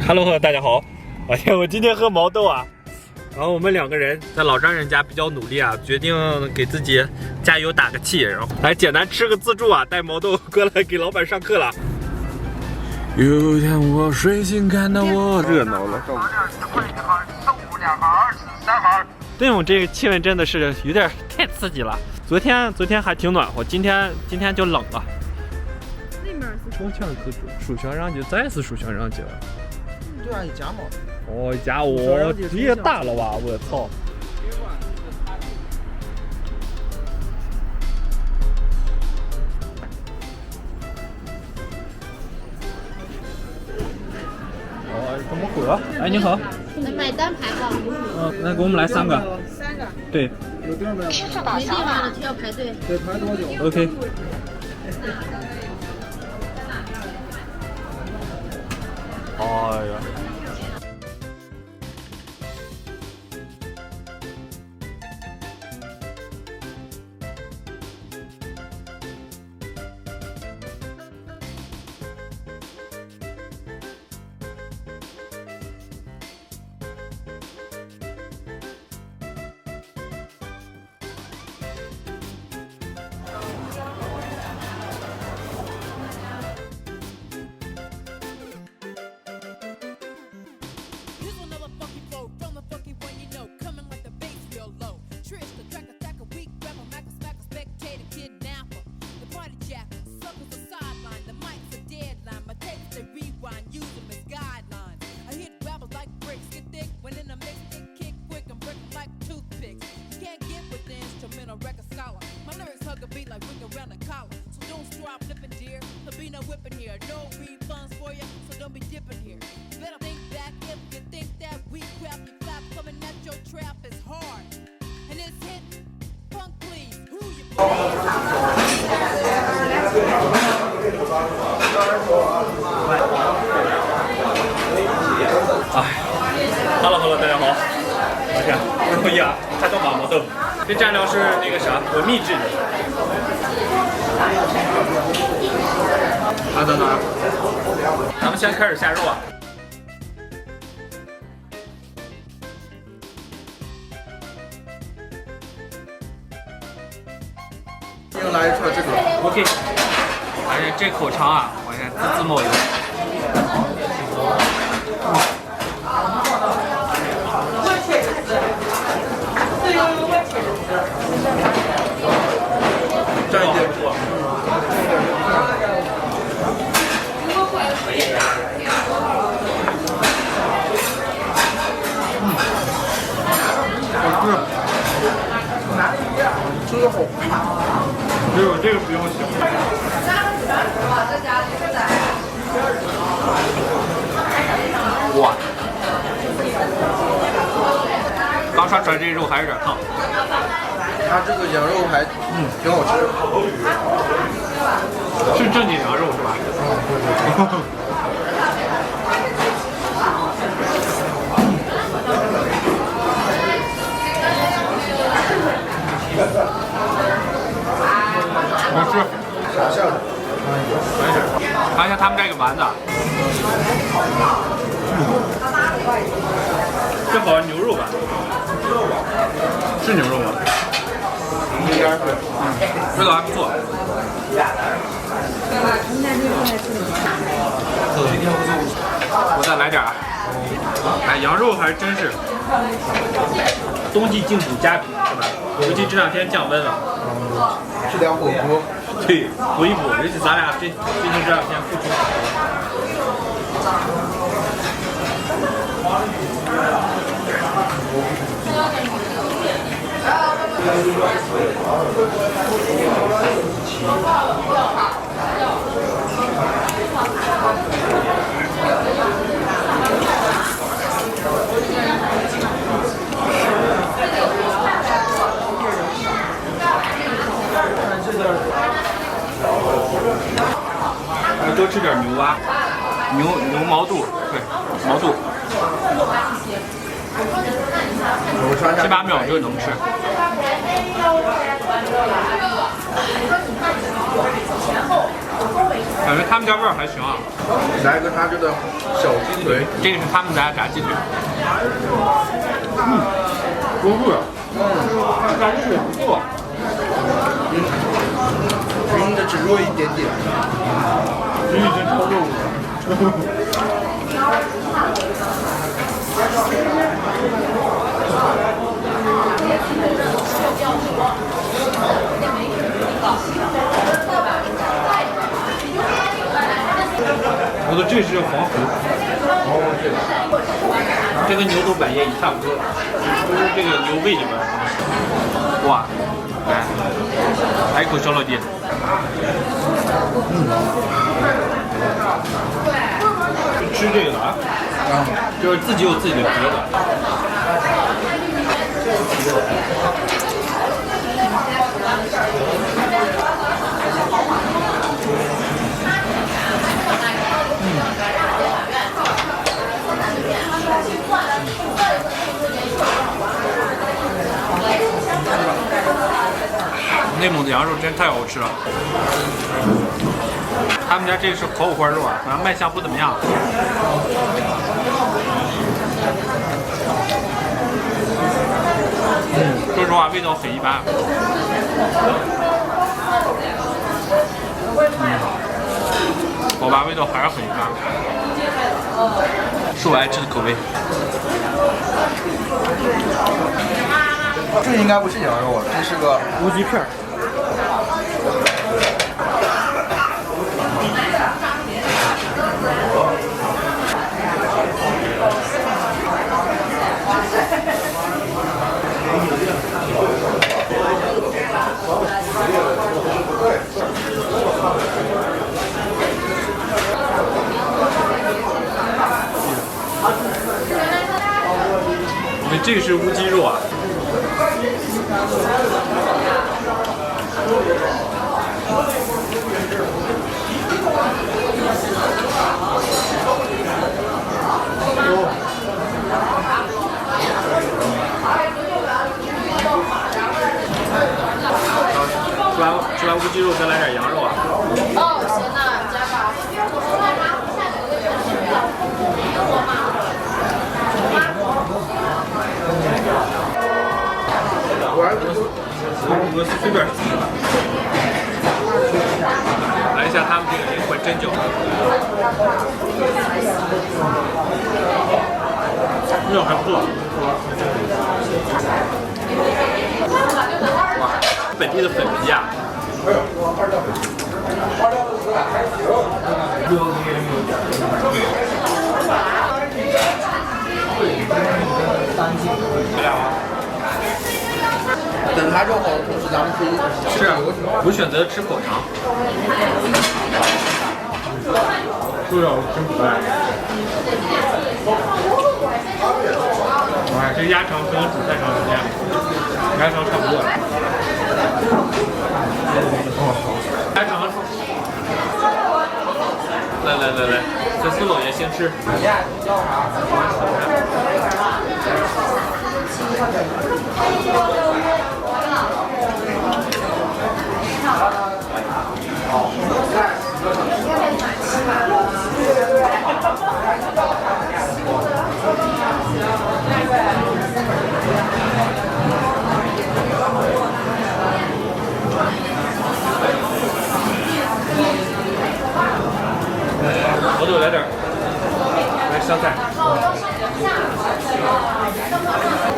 Hello， 大家好。哎呀，我今天喝毛豆啊。然后我们2个人在老丈人家比较努力啊，决定给自己加油打个气，然后来简单吃个自助啊，带毛豆过来给老板上课了。有一天我睡醒看到我热闹了。对，我这个气温真的是有点太刺激了。昨天还挺暖和，今天就冷了。那面是超强自助，书香穰街，再是书香穰街了。对啊，一家嘛。哦，一家哦，也大了吧？我操！哦，怎么喝？哎，你好。那买单排号。那给我们来3个。3个。对。有地儿没有？没地方了就要排队。得排多久 ？OK。哎呀。Hello， 大家好。我天，不容易啊！还懂把毛豆。这蘸料是那个啥，我秘制的。拿到哪儿？咱们先开始下肉啊。又来一串这个 OK。而且这口长啊，我看滋滋冒油。蘸一点。吃个好。没有这个不用洗。哇！刚刷出来这肉还有点烫。它这个羊肉还挺好吃。是正经羊肉是吧？好吃。啥馅的？尝一下他们这个丸子。这好像牛肉吧？是牛肉吗？应该是。味道还不错。我再来点儿。哎，羊肉还真是冬季进补佳品，是吧？尤其这2天降温了。吃点火锅。对，补一补，尤其咱俩最近这2天付出。多吃点牛蛙，牛毛肚，对，毛肚。7、8秒就能吃。感觉他们家味儿还行啊。来一个他这个小鸡腿，这个是他们家炸鸡腿。不是，炸鸡腿不错。云的只弱一点点。云已经超过我了。我的这是黄喉，这跟牛头百叶一差不多，就是这个牛胃里边。哇，来一口小老弟。吃这个的啊，就是自己有自己的壳的。内蒙的羊肉真太好吃了。他们家这个是烤五花肉啊，好像卖相不怎么样。说实话味道很一般。好吧，味道还是很一般，是我爱吃的口味。这应该不是羊肉，这是个乌鸡片。这个是乌鸡肉啊。吃完乌鸡肉，再来点羊肉啊。哦，行了，加吧。螺丝随便。来一下他们这个灵魂蒸饺，料还不错。哇，本地的粉皮啊！等它肉好的同时，咱们可以是啊，我选择吃口肠。肉要真可爱。哇，这鸭肠可能煮太长时间了，鸭肠差不多了。鸭肠。来，这孙老爷先吃。毛豆来点，来香菜。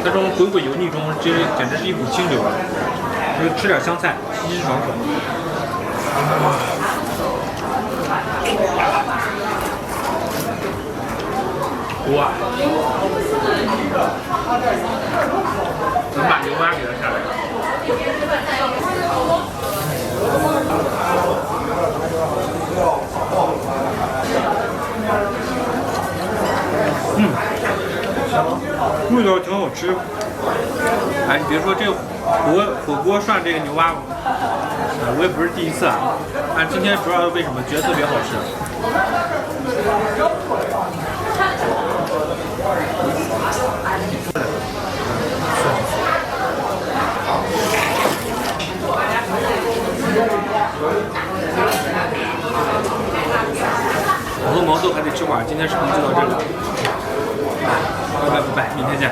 在这种滚滚油腻中，这简直是一股清流啊！就是吃点香菜，清清爽爽。哇！能把牛蛙给它下来。味道挺好吃。哎，你别说这个火锅涮这个牛蛙，我也不是第一次啊。但今天主要为什么觉得特别好吃？毛豆还得吃会儿，今天视频就到这里，拜拜，明天见。